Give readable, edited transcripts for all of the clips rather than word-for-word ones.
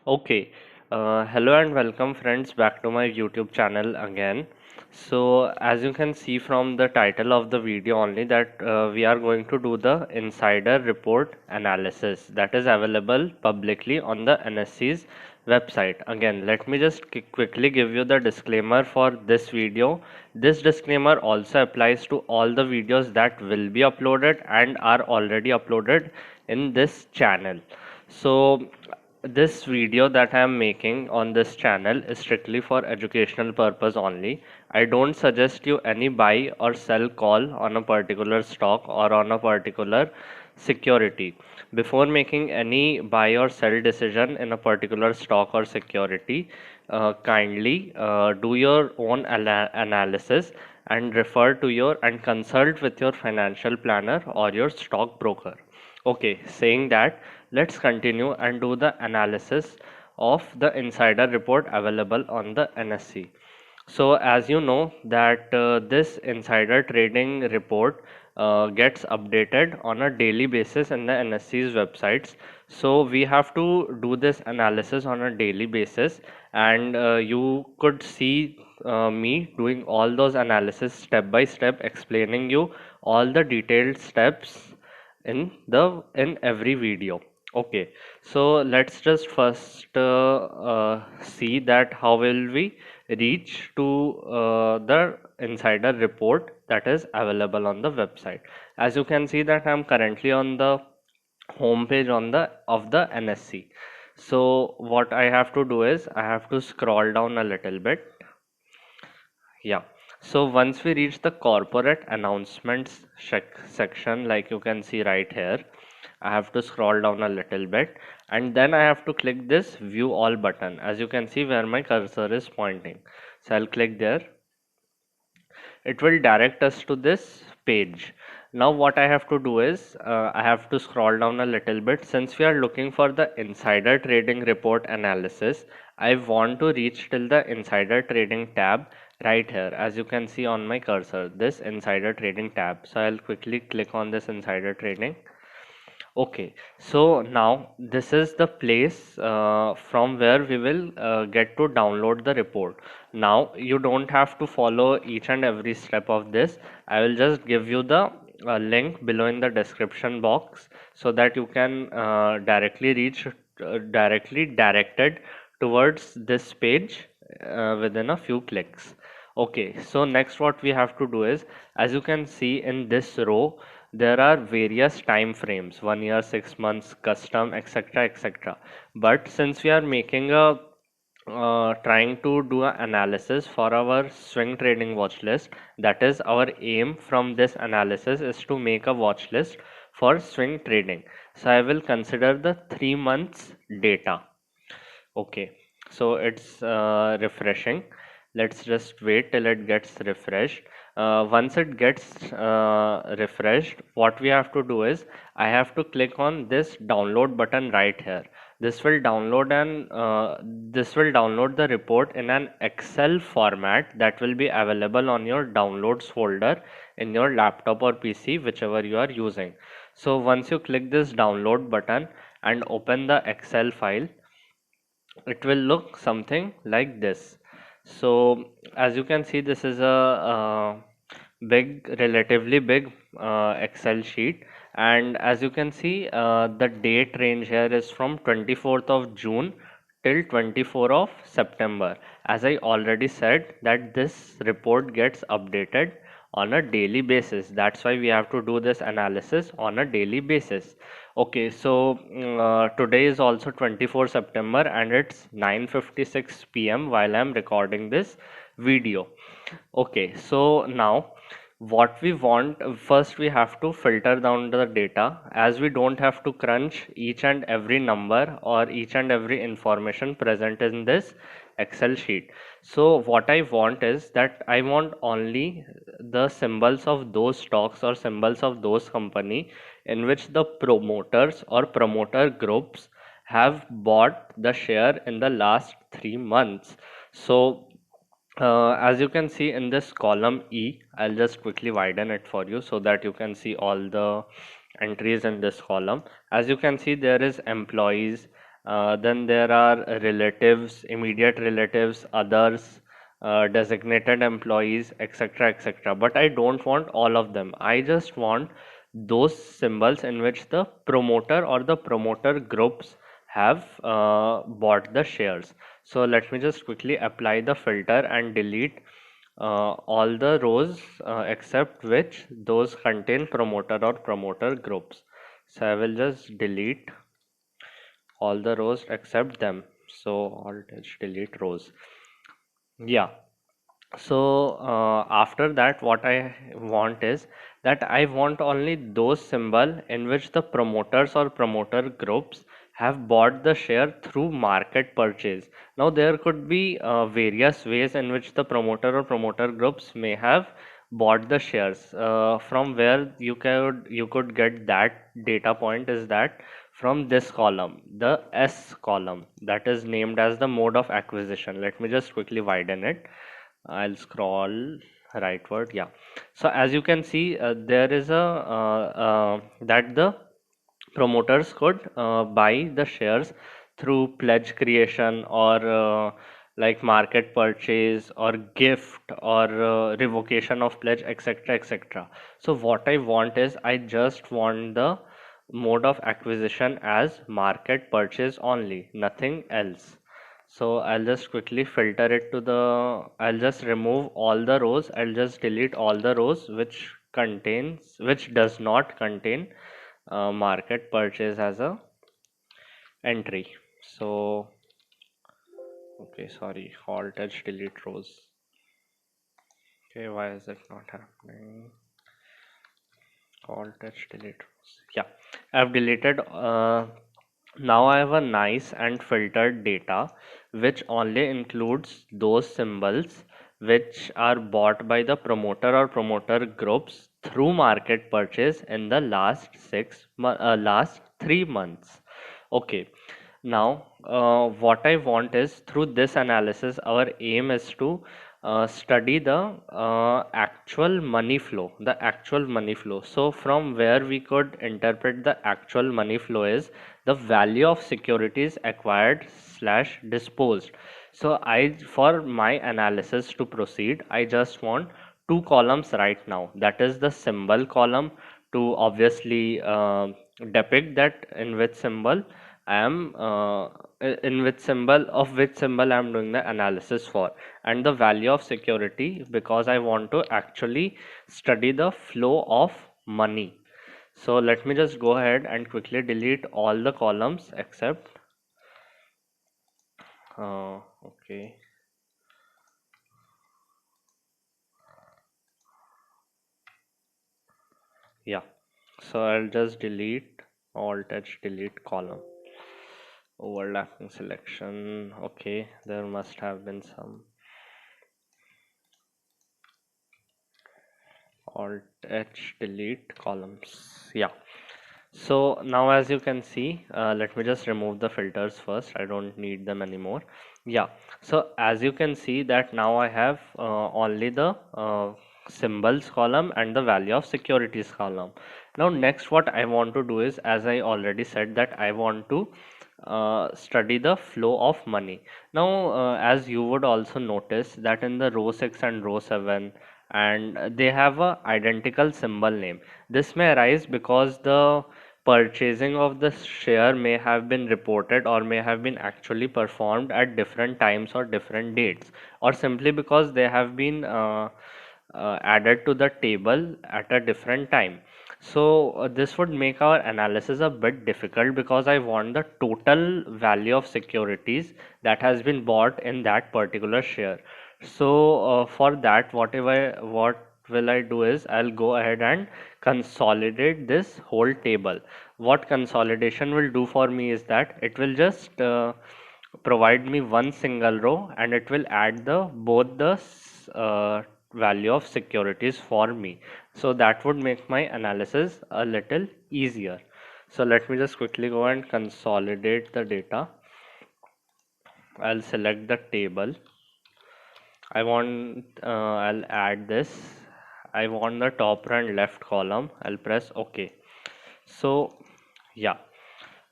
Okay, hello and welcome friends back to my YouTube channel again. So as you can see from the title of the video only that we are going to do the insider report analysis that is available publicly on the NSE's website. Again, let me just quickly give you the disclaimer for this video. This disclaimer also applies to all the videos that will be uploaded and are already uploaded in this channel. So this video that I am making on this channel is strictly for educational purpose only. I don't suggest you any buy or sell call on a particular stock or on a particular security. Before making any buy or sell decision in a particular stock or security, kindly do your own analysis and refer to your and consult with your financial planner or your stockbroker. Okay, saying that, let's continue and do the analysis of the insider report available on the NSE. So as you know that this insider trading report gets updated on a daily basis in the NSE's websites. So we have to do this analysis on a daily basis, and you could see me doing all those analysis step by step, explaining you all the detailed steps in every video. Okay, so let's just first see that how will we reach to the insider report that is available on the website. As you can see that I'm currently on the home page on the of the NSC. So what I have to do is I have to scroll down a little bit. Yeah. So once we reach the corporate announcements section, like you can see right here, I have to scroll down a little bit and then I have to click this view all button, as you can see where my cursor is pointing. So I'll click there. It will direct us to this page. Now what I have to do is I have to scroll down a little bit. Since we are looking for the insider trading report analysis, I want to reach till the insider trading tab right here, as you can see on my cursor, this insider trading tab. So I'll quickly click on this insider trading. Okay, so now this is the place from where we will get to download the report. Now you don't have to follow each and every step of this. I will just give you the link below in the description box so that you can directly reach, directly directed towards this page within a few clicks. Okay, so next what we have to do is, as you can see in this row, there are various time frames: 1 year, 6 months, custom, etc., etc. But since we are making a trying to do an analysis for our swing trading watch list, that is our aim from this analysis is to make a watch list for swing trading. So I will consider the 3 months data. Okay, so it's refreshing. Let's just wait till it gets refreshed. Once it gets refreshed, what we have to do is I have to click on this download button right here. This will download the report in an Excel format that will be available on your downloads folder in your laptop or PC, whichever you are using. So once you click this download button and open the Excel file, it will look something like this. So as you can see, this is a relatively big Excel sheet, and as you can see, the date range here is from 24th of June till 24th of September. As I already said that this report gets updated on a daily basis, that's why we have to do this analysis on a daily basis. Okay, so today is also 24 September and it's 9:56 p.m. while I'm recording this video. Okay, so now what we want, first we have to filter down the data, as we don't have to crunch each and every number or each and every information present in this Excel sheet. So what I want is that I want only the symbols of those stocks or symbols of those company in which the promoters or promoter groups have bought the share in the last 3 months. So as you can see in this column E, I'll just quickly widen it for you so that you can see all the entries in this column. As you can see, there is employees, Then there are relatives, immediate relatives, others, designated employees, etc., etc. But I don't want all of them. I just want those symbols in which the promoter or the promoter groups have bought the shares. So let me just quickly apply the filter and delete all the rows except which those contain promoter or promoter groups. So I will just delete all the rows except them. So alt H delete rows. Yeah. So after that, what I want is that I want only those symbol in which the promoters or promoter groups have bought the share through market purchase. Now there could be various ways in which the promoter or promoter groups may have bought the shares. From where you could get that data point is that from this column, the S column, that is named as the mode of acquisition. Let me just quickly widen it. I'll scroll rightward. Yeah. So as you can see, there is a that the promoters could buy the shares through pledge creation or like market purchase or gift or revocation of pledge, etc., etc. So what I want is I just want the mode of acquisition as market purchase only, nothing else. So I'll just quickly filter it to the, I'll just remove all the rows. I'll just delete all the rows which does not contain market purchase as a entry. So okay, sorry, alt H delete rows. Okay, why is it not happening? Alt H delete rows. Yeah, I've deleted. Now I have a nice and filtered data which only includes those symbols which are bought by the promoter or promoter groups through market purchase in the last 3 months. Okay, now what I want is through this analysis, our aim is to study the actual money flow. So from where we could interpret the actual money flow is the value of securities acquired slash disposed. So for my analysis to proceed, I just want two columns right now. That is the symbol column to obviously depict that in which symbol I am in which symbol I am doing the analysis for, and the value of security because I want to actually study the flow of money. So let me just go ahead and quickly delete all the columns except okay. Yeah, so I'll just delete alt H delete column overlapping selection. Okay, there must have been some alt H delete columns. Yeah, so now as you can see, let me just remove the filters first. I don't need them anymore. Yeah, so as you can see that now I have only the symbols column and the value of securities column. Now next what I want to do is, as I already said, that I want to study the flow of money. Now as you would also notice that in the row 6 and row 7, and they have a identical symbol name. This may arise because the purchasing of the share may have been reported or may have been actually performed at different times or different dates, or simply because they have been added to the table at a different time. So this would make our analysis a bit difficult because I want the total value of securities that has been bought in that particular share. So for that, what will I do is I'll go ahead and consolidate this whole table. What consolidation will do for me is that it will just provide me one single row, and it will add the both the value of securities for me. So that would make my analysis a little easier. So let me just quickly go and consolidate the data. I'll select the table. I'll add this. I want the top and left column. I'll press OK. So yeah,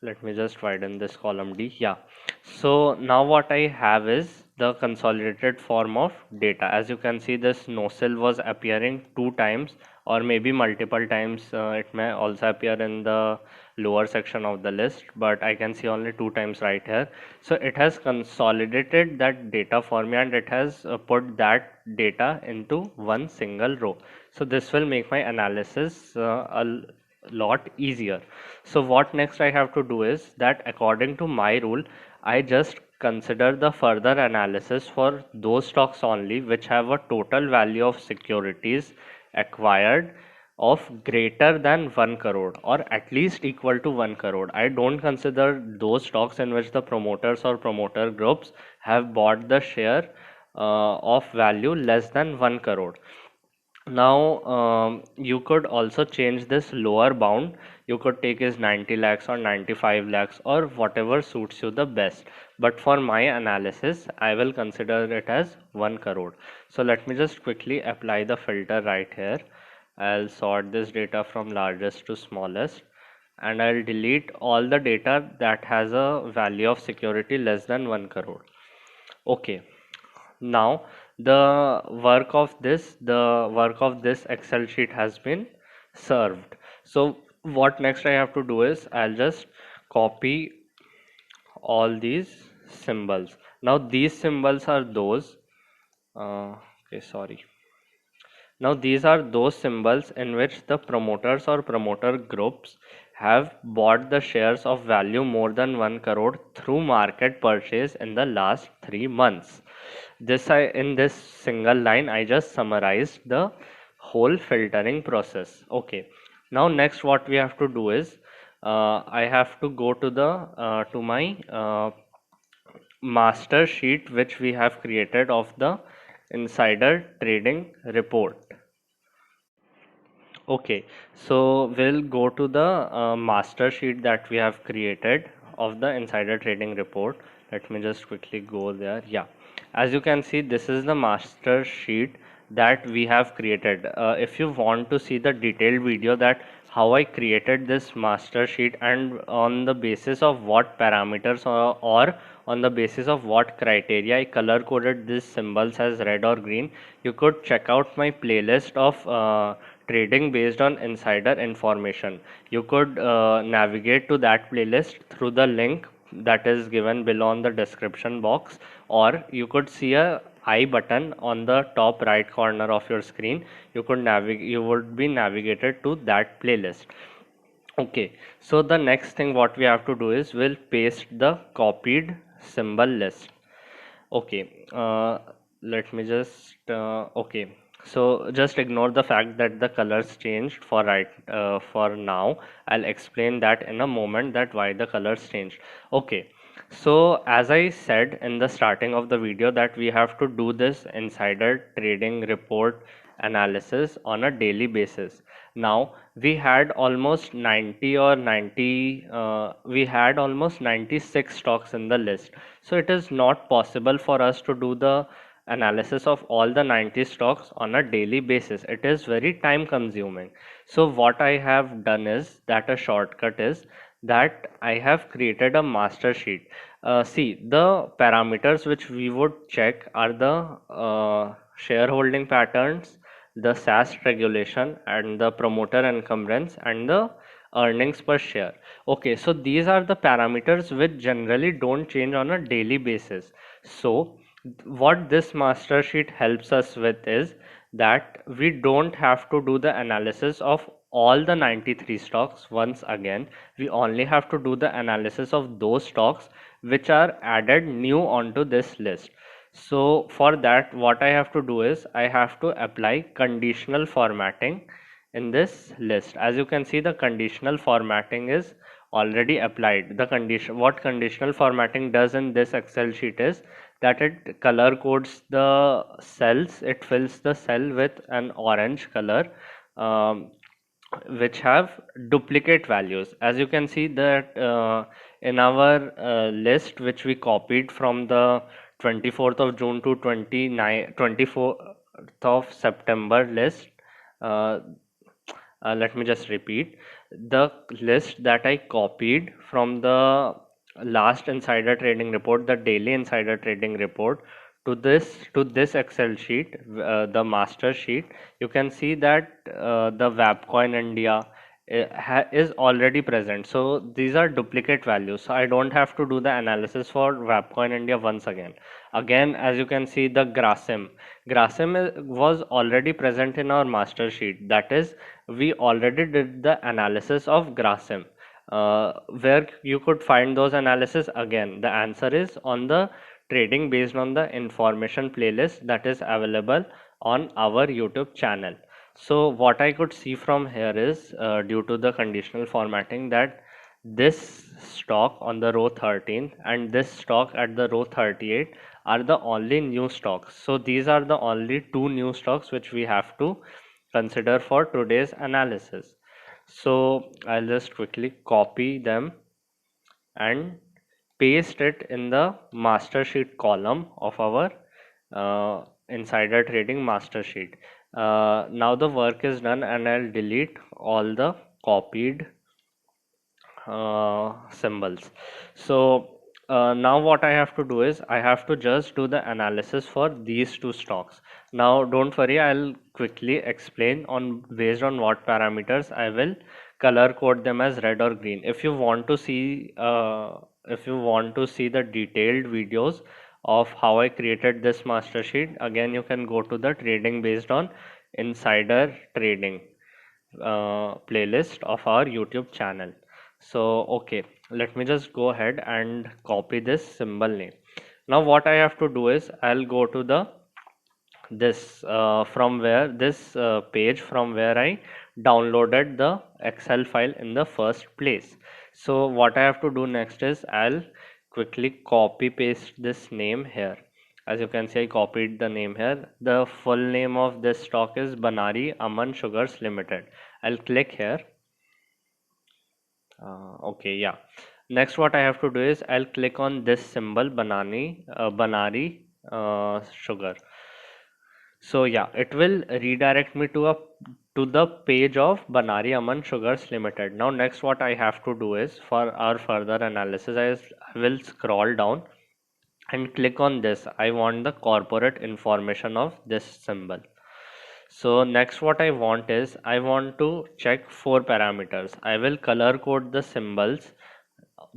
Let me just widen this column D. Yeah. So now what I have is the consolidated form of data. As you can see, this nocil was appearing two times or maybe multiple times. It may also appear in the lower section of the list, but I can see only two times right here. So it has consolidated that data for me, and it has put that data into one single row. So this will make my analysis lot easier. So what next I have to do is that according to my rule, I just consider the further analysis for those stocks only which have a total value of securities acquired of greater than 1 crore or at least equal to 1 crore. I don't consider those stocks in which the promoters or promoter groups have bought the share of value less than 1 crore. Now you could also change this lower bound. You could take is 90 lakhs or 95 lakhs or whatever suits you the best, but for my analysis I will consider it as 1 crore. So let me just quickly apply the filter right here. I'll sort this data from largest to smallest, and I'll delete all the data that has a value of security less than 1 crore. Okay, now the work of this Excel sheet has been served. So what next I have to do is I'll just copy all these symbols. Now these symbols are those okay, sorry. Now these are those symbols in which the promoters or promoter groups have bought the shares of value more than 1 crore through market purchase in the last 3 months. This in this single line I just summarized the whole filtering process. Okay. Now next what we have to do is I have to go to the to my master sheet which we have created of the insider trading report. Okay, so we'll go to the master sheet that we have created of the insider trading report. Let me just quickly go there. Yeah, as you can see, this is the master sheet that we have created. If you want to see the detailed video that how I created this master sheet and on the basis of what parameters or on the basis of what criteria I color coded these symbols as red or green, you could check out my playlist of trading based on insider information. You could navigate to that playlist through the link that is given below in the description box, or you could see a I button on the top right corner of your screen. You would be navigated to that playlist. Okay, so the next thing what we have to do is we'll paste the copied symbol list. Okay, let me just okay. So just ignore the fact that the colors changed for now. I'll explain that in a moment that why the colors changed. Okay. So as I said in the starting of the video that we have to do this insider trading report analysis on a daily basis. Now we had almost 96 stocks in the list, so it is not possible for us to do the analysis of all the 90 stocks on a daily basis. It is very time consuming. So what I have done is that a shortcut is that I have created a master sheet. See, the parameters which we would check are the shareholding patterns, the SAS regulation, and the promoter encumbrance, and the earnings per share. Okay, so these are the parameters which generally don't change on a daily basis. So what this master sheet helps us with is that we don't have to do the analysis of all the 93 stocks once again. We only have to do the analysis of those stocks which are added new onto this list. So for that what I have to do is I have to apply conditional formatting in this list. As you can see, the conditional formatting is already applied. The condition what conditional formatting does in this Excel sheet is that it color codes the cells. It fills the cell with an orange color, um, which have duplicate values. As you can see that in our list which we copied from the 24th of June to 24th of September list, uh, let me just repeat. the list that I copied from the last insider trading report, the daily insider trading report, to this Excel sheet, the master sheet. You can see that the Wapcoin India is already present. So these are duplicate values. So I don't have to do the analysis for Wapcoin India once again. Again, as you can see, the Grasim was already present in our master sheet. That is, we already did the analysis of Grasim. Where you could find those analysis again? The answer is on the trading based on the information playlist that is available on our YouTube channel. So what I could see from here is due to the conditional formatting that this stock on the row 13 and this stock at the row 38 are the only new stocks. So these are the only two new stocks which we have to consider for today's analysis. So I'll just quickly copy them and paste it in the master sheet column of our insider trading master sheet. Now the work is done and I'll delete all the copied symbols. So now what I have to do is I have to just do the analysis for these two stocks. Now don't worry, I'll quickly explain on based on what parameters I will color code them as red or green. If you want to see the detailed videos of how I created this master sheet, again you can go to the trading based on insider trading playlist of our YouTube channel. So okay, let me just go ahead and copy this symbol name. Now what I have to do is I'll go to the this from where this page from where I downloaded the Excel file in the first place. So what I have to do next is I'll quickly copy paste this name here. As you can see, I copied the name here. The full name of this stock is Banari Aman Sugars Limited. I'll click here. Okay, yeah. Next, what I have to do is I'll click on this symbol, Banari sugar. So yeah, it will redirect me to the page of Banari Aman Sugars Limited. Now, next, what I have to do is for our further analysis, I will scroll down and click on this. I want the corporate information of this symbol. So next what I want is I want to check four parameters. I will color code the symbols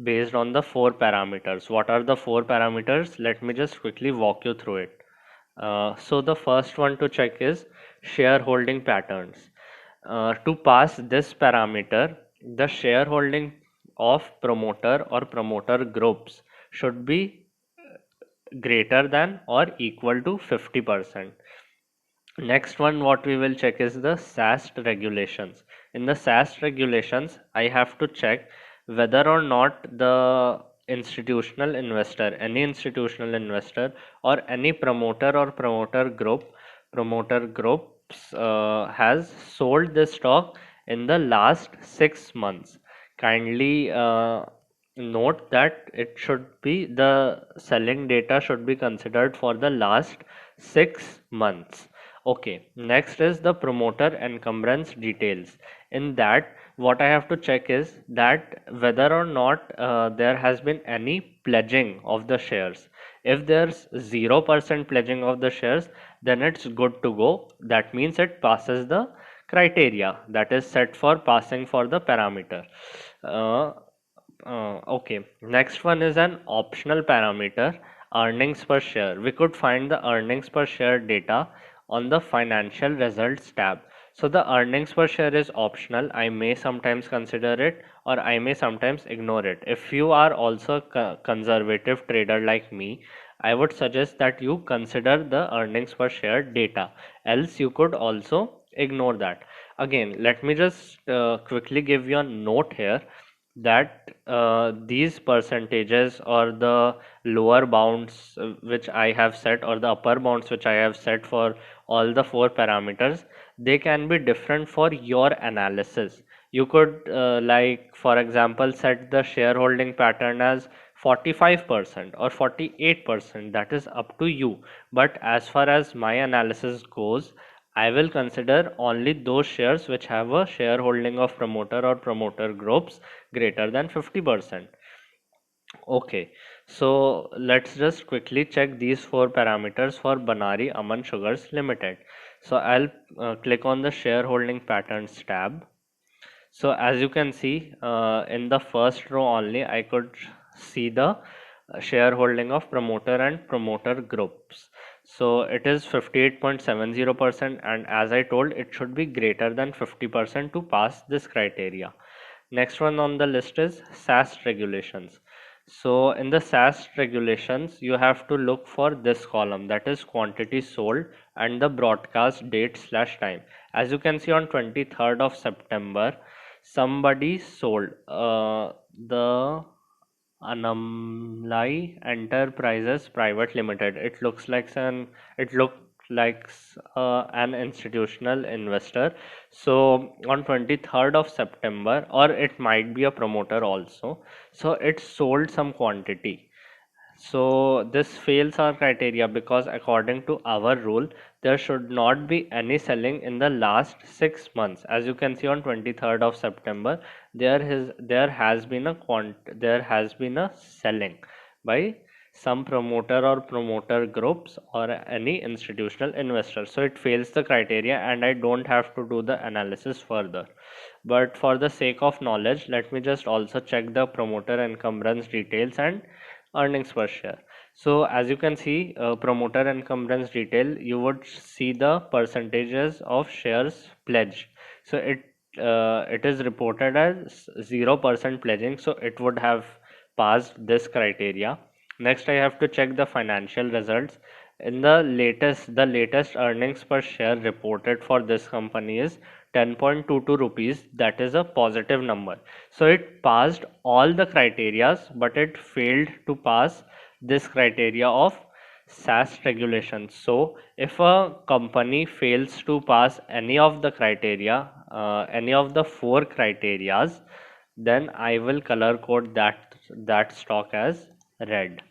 based on the four parameters. What are the four parameters? Let me just quickly walk you through it. So the first one to check is shareholding patterns. To pass this parameter, the shareholding of promoter or promoter groups should be greater than or equal to 50%. Next one, what we will check is the SAST regulations. In the SAST regulations, I have to check whether or not the any institutional investor or any promoter or promoter groups has sold this stock in the last 6 months. Kindly note that it should be the selling data should be considered for the last 6 months. Okay, next is the promoter encumbrance details. In that, what I have to check is that whether or not there has been any pledging of the shares. If there's 0% pledging of the shares, then it's good to go. That means it passes the criteria that is set for passing for the parameter. Uh, okay, next one is an optional parameter, earnings per share. We could find the earnings per share data on the financial results tab. So the earnings per share is optional. I may sometimes consider it or I may sometimes ignore it. If you are also a conservative trader like me, I would suggest that you consider the earnings per share data. Else you could also ignore that. Again, let me just quickly give you a note here that these percentages or the lower bounds which I have set or the upper bounds which I have set for all the four parameters, they can be different for your analysis. You could like for example set the shareholding pattern as 45% or 48%, that is up to you. But as far as my analysis goes, I will consider only those shares which have a shareholding of promoter or promoter groups greater than 50%. Okay, so let's just quickly check these four parameters for Banari Aman Sugars Limited. So I'll click on the shareholding patterns tab. So as you can see, in the first row only I could see the shareholding of promoter and promoter groups. So it is 58.70%, and as I told, it should be greater than 50% to pass this criteria. Next one on the list is SAS regulations. So in the SAS regulations, you have to look for this column, that is quantity sold and the broadcast date slash time. As you can see, on 23rd of September, somebody sold the Anamlai Enterprises Private Limited. It looked like an institutional investor. So on 23rd of September, or it might be a promoter also. So it sold some quantity. So this fails our criteria because according to our rule, there should not be any selling in the last 6 months. As you can see, on 23rd of September, there has been a selling by some promoter or promoter groups or any institutional investor. So it fails the criteria, and I don't have to do the analysis further. But for the sake of knowledge, let me just also check the promoter encumbrance details and earnings per share. So as you can see, promoter encumbrance detail, you would see the percentages of shares pledged. So it is reported as 0% pledging, so it would have passed this criteria. Next, I have to check the financial results. In the latest earnings per share reported for this company is 10.22 rupees. That is a positive number. So it passed all the criterias, but it failed to pass this criteria of SAS regulations. So if a company fails to pass any of the criteria, any of the four criterias, then I will color code that stock as red.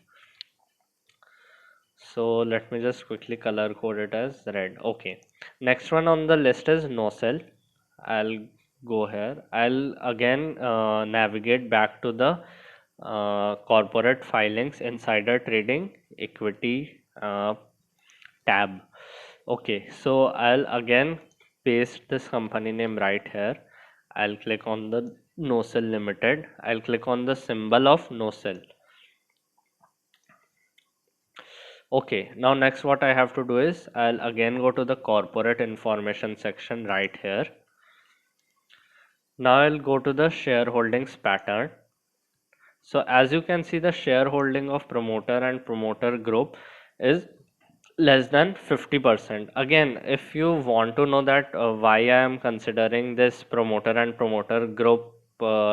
So let me just quickly color code it as red. Okay. Next one on the list is no sell. I'll go here. I'll again navigate back to the corporate filings, insider trading, equity tab. Okay. So I'll again paste this company name right here. I'll click on the no sell limited. I'll click on the symbol of no sell. Okay, now next what I have to do is I'll again go to the corporate information section right here. Now I'll go to the shareholdings pattern. So as you can see, the shareholding of promoter and promoter group is less than 50%. Again, if you want to know that why I am considering this promoter and promoter group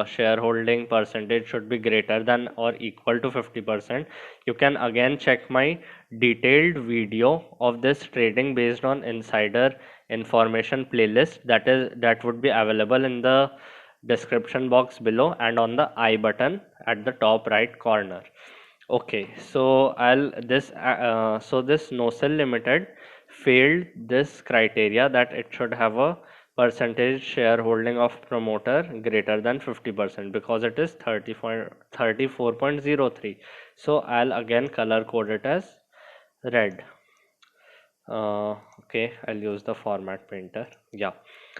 shareholding percentage should be greater than or equal to 50%, you can again check my detailed video of this trading based on insider information playlist that would be available in the description box below and on the I button at the top right corner. Okay, so this no sell limited failed this criteria that it should have a percentage shareholding of promoter greater than 50% because it is 34.03. So I'll again color code it as red. Okay, I'll use the format painter. Yeah,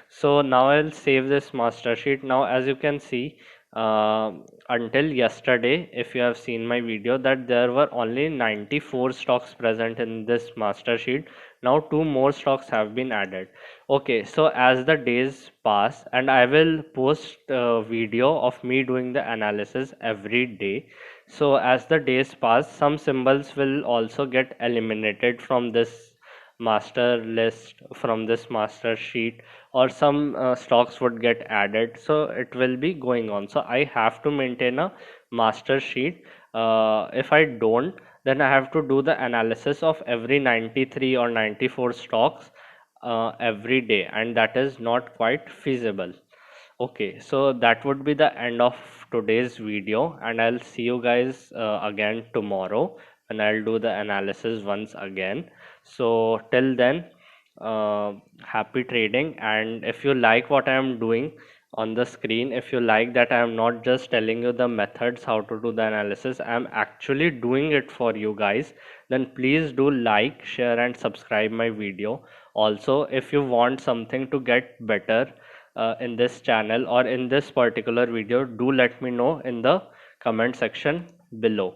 so now I'll save this master sheet. Now as you can see, until yesterday, if you have seen my video, that there were only 94 stocks present in this master sheet. Now two more stocks have been added. Okay, so as the days pass, and I will post a video of me doing the analysis every day. So as the days pass, some symbols will also get eliminated from this master list, from this master sheet, or some stocks would get added. So it will be going on. So I have to maintain a master sheet. If I don't, then I have to do the analysis of every 93 or 94 stocks every day, and that is not quite feasible. Okay, so that would be the end of today's video, and I'll see you guys again tomorrow, and I'll do the analysis once again. So till then, happy trading. And if you like what I am doing on the screen, if you like that I am not just telling you the methods how to do the analysis, I am actually doing it for you guys, then please do like, share and subscribe my video. Also, if you want something to get better in this channel or in this particular video, do let me know in the comment section below.